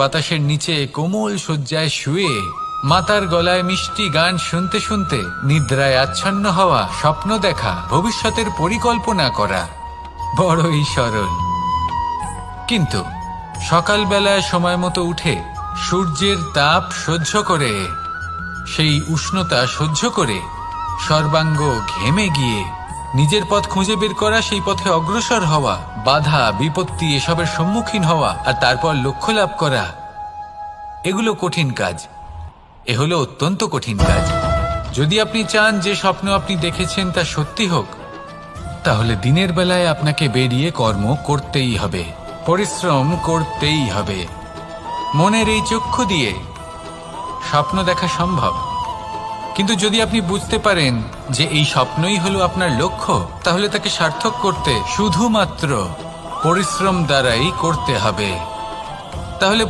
বাতাসের নিচে কোমল শয্যায় শুয়ে মাতার গলায় মিষ্টি গান শুনতে শুনতে নিদ্রায় আচ্ছন্ন হওয়া, স্বপ্ন দেখা, ভবিষ্যতের পরিকল্পনা করা বড়ই সরল। কিন্তু সকালবেলায় সময় মতো উঠে সূর্যের তাপ সহ্য করে, সেই উষ্ণতা সহ্য করে সর্বাঙ্গ ঘেমে গিয়ে নিজের পথ খুঁজে বের করা, সেই পথে অগ্রসর হওয়া, বাধা বিপত্তি এসবের সম্মুখীন হওয়া আর তারপর লক্ষ্য লাভ করা, এগুলো কঠিন কাজ। এ হলো অত্যন্ত কঠিন কাজ। যদি আপনি চান যে স্বপ্ন আপনি দেখেছেন তা সত্যি হোক, তাহলে দিনের বেলায় আপনাকে বেরিয়ে কর্ম করতেই হবে, পরিশ্রম করতেই হবে। মনের এই চক্ষু দিয়ে স্বপ্ন দেখা সম্ভব, কিন্তু যদি আপনি বুঝতে পারেন যে এই স্বপ্নই হলো আপনার লক্ষ্য, তাহলে তাকে সার্থক করতে শুধুমাত্র পরিশ্রম দ্বারাই করতে হবে। তাহলে